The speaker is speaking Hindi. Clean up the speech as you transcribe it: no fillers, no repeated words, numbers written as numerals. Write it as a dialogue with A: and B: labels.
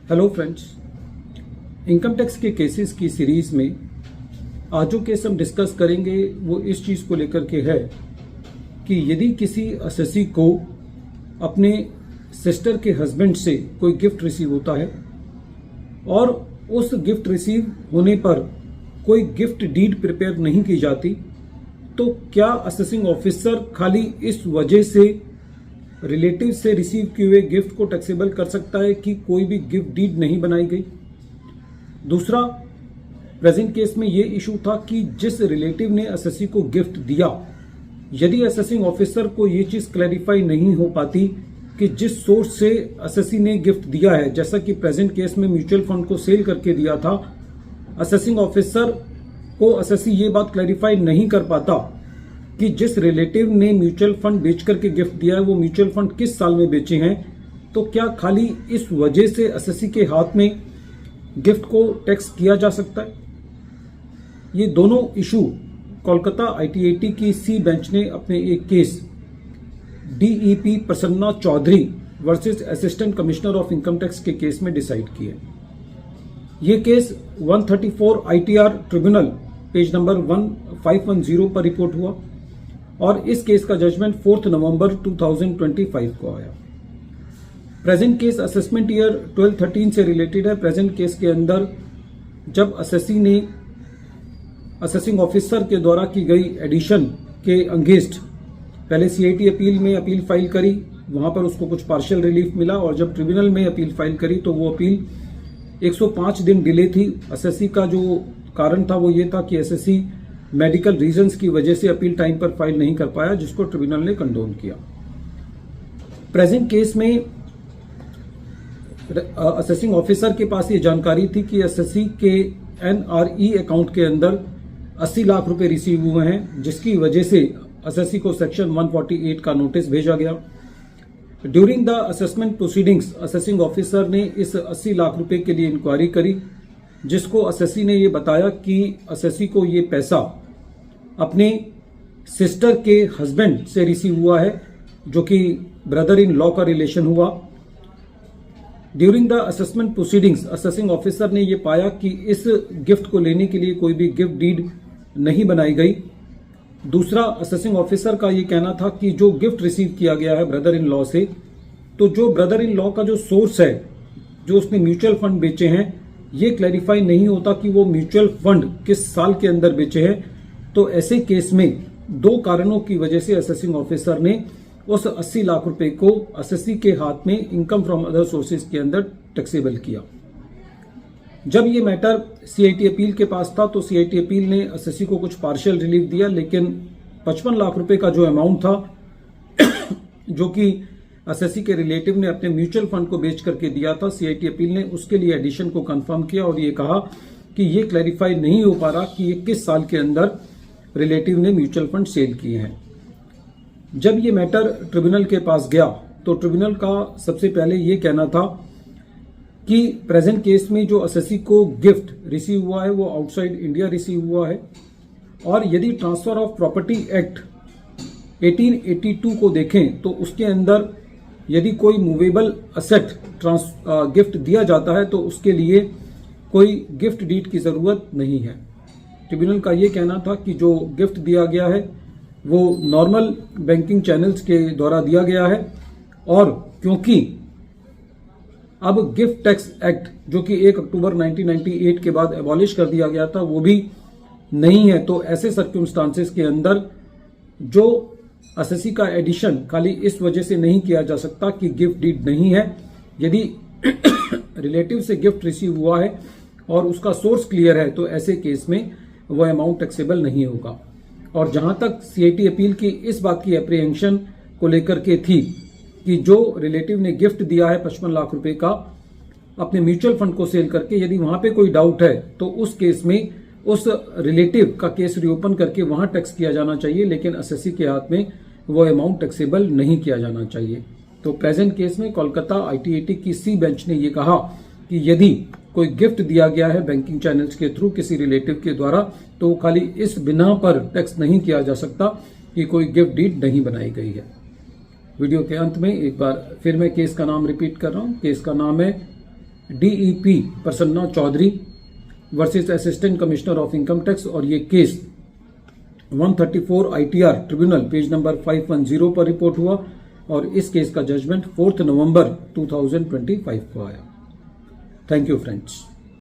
A: हेलो फ्रेंड्स, इनकम टैक्स के केसेस की सीरीज में आज जो केस हम डिस्कस करेंगे वो इस चीज़ को लेकर के है कि यदि किसी असेसी को अपने सिस्टर के हस्बैंड से कोई गिफ्ट रिसीव होता है और उस गिफ्ट रिसीव होने पर कोई गिफ्ट डीड प्रिपेयर नहीं की जाती, तो क्या असेसिंग ऑफिसर खाली इस वजह से रिलेटिव से रिसीव किए हुए गिफ्ट को टैक्सेबल कर सकता है कि कोई भी गिफ्ट डीड नहीं बनाई गई। दूसरा, प्रेजेंट केस में यह इशू था कि जिस रिलेटिव ने असेसी को गिफ्ट दिया, यदि असेसिंग ऑफिसर को यह चीज क्लैरिफाई नहीं हो पाती कि जिस सोर्स से असेसी ने गिफ्ट दिया है, जैसा कि प्रेजेंट केस में म्यूचुअल फंड को सेल करके दिया था, असेसिंग ऑफिसर को असेसी ये बात क्लैरिफाई नहीं कर पाता कि जिस रिलेटिव ने म्यूचुअल फंड बेच करके गिफ्ट दिया है वो म्यूचुअल फंड किस साल में बेचे हैं, तो क्या खाली इस वजह से असेसी के हाथ में गिफ्ट को टैक्स किया जा सकता है। ये दोनों इशू कोलकाता ITAT की सी बेंच ने अपने एक case DEP Prasanna Chaudhary versus assistant commissioner of income tax के केस में डिसाइड किए। ये case 134 ITR tribunal page number 1510 पर रिपोर्ट हुआ और इस केस का जजमेंट 4 नवंबर 2025 को आया। प्रेजेंट केस असेसमेंट ईयर 12-13 से रिलेटेड है। प्रेजेंट केस के अंदर जब असेसी ने असेसिंग ऑफिसर के द्वारा की गई एडिशन के अगेंस्ट पहले CIT अपील में अपील फाइल करी, वहां पर उसको कुछ पार्शियल रिलीफ मिला और जब ट्रिब्यूनल में अपील फाइल करी तो वो अपील 105 दिन डिले थी। असेसी का जो कारण था वो ये था कि असेसी मेडिकल रीजंस की वजह से अपील टाइम पर फाइल नहीं कर पाया, जिसको ट्रिब्यूनल ने कंडोन किया। प्रेजेंट केस में असेसिंग ऑफिसर के पास ये जानकारी थी कि असेसी के NRE अकाउंट के अंदर 80 लाख रुपए रिसीव हुए हैं, जिसकी वजह से असेसी को सेक्शन 148 का नोटिस भेजा गया। During the assessment proceedings assessing officer ने इस 80 लाख रुपए के लिए इंक्वायरी करी, जिसको असेसी ने ये बताया कि असेसी को ये पैसा अपने सिस्टर के हस्बैंड से रिसीव हुआ है, जो कि ब्रदर इन लॉ का रिलेशन हुआ। During the assessment proceedings assessing officer ने ये पाया कि इस गिफ्ट को लेने के लिए कोई भी गिफ्ट डीड नहीं बनाई गई। दूसरा, असेसिंग ऑफिसर का ये कहना था कि जो गिफ्ट रिसीव किया गया है ब्रदर इन लॉ से, तो जो ब्रदर इन लॉ का जो सोर्स है, जो उसने म्यूचुअल फंड बेचे हैं, ये क्लैरिफाई नहीं होता कि वो म्यूचुअल फंड किस साल के अंदर बेचे हैं। तो ऐसे केस में दो कारणों की वजह से असेसिंग ऑफिसर ने उस 80 लाख रुपए को असेसी के हाथ में इनकम फ्रॉम अदर सोर्सेज के अंदर टैक्सेबल किया। जब ये मैटर CIT अपील के पास था तो CIT अपील ने असेसी को कुछ पार्शियल रिलीफ दिया, लेकिन 55 लाख रुपए का जो अमाउंट था जो कि असेसी के रिलेटिव ने अपने म्यूचुअल फंड को बेच करके दिया था, CIT अपील ने उसके लिए एडिशन को कंफर्म किया और ये कहा कि ये क्लैरिफाई नहीं हो पा रहा कि ये किस साल के अंदर रिलेटिव ने म्यूचुअल फंड सेल किए हैं। जब ये मैटर ट्रिब्यूनल के पास गया तो ट्रिब्यूनल का सबसे पहले ये कहना था कि प्रेजेंट केस में जो असेसी को गिफ्ट रिसीव हुआ है वो आउटसाइड इंडिया रिसीव हुआ है, और यदि ट्रांसफर ऑफ प्रॉपर्टी एक्ट 1882 को देखें तो उसके अंदर यदि कोई मूवेबल असेट गिफ्ट दिया जाता है तो उसके लिए कोई गिफ्ट डीड की जरूरत नहीं है। ट्रिब्यूनल का ये कहना था कि जो गिफ्ट दिया गया है वो नॉर्मल बैंकिंग चैनल्स के द्वारा दिया गया है, और क्योंकि अब गिफ्ट टैक्स एक्ट जो कि 1 अक्टूबर 1998 के बाद एबॉलिश कर दिया गया था वो भी नहीं है, तो ऐसे सर्कमस्टांसेस के अंदर जो असेसी का एडिशन खाली इस वजह से नहीं किया जा सकता कि गिफ्ट डीड नहीं है। यदि रिलेटिव से गिफ्ट रिसीव हुआ है और उसका सोर्स क्लियर है तो ऐसे केस में वह अमाउंट टैक्सेबल नहीं होगा। और जहां तक CIT अपील की इस बात की एप्रीहेंशन को लेकर के थी कि जो रिलेटिव ने गिफ्ट दिया है 55 लाख रुपए का अपने म्यूचुअल फंड को सेल करके, यदि वहां पे कोई डाउट है तो उस केस में उस रिलेटिव का केस रीओपन करके वहां टैक्स किया जाना चाहिए, लेकिन असेसी के हाथ में वो अमाउंट टैक्सेबल नहीं किया जाना चाहिए। तो प्रेजेंट केस में कोलकाता ITAT की सी बेंच ने ये कहा कि यदि कोई गिफ्ट दिया गया है बैंकिंग चैनल्स के थ्रू किसी रिलेटिव के द्वारा, तो खाली इस बिना पर टैक्स नहीं किया जा सकता कि कोई गिफ्ट डीड नहीं बनाई गई है। वीडियो के अंत में एक बार फिर मैं केस का नाम रिपीट कर रहा हूं। केस का नाम है DEP Prasanna Chaudhary versus assistant commissioner of income tax, और ये case 134 ITR tribunal page number 510 पर रिपोर्ट हुआ और इस केस का जजमेंट 4 नवंबर 2025 को आया। Thank you friends.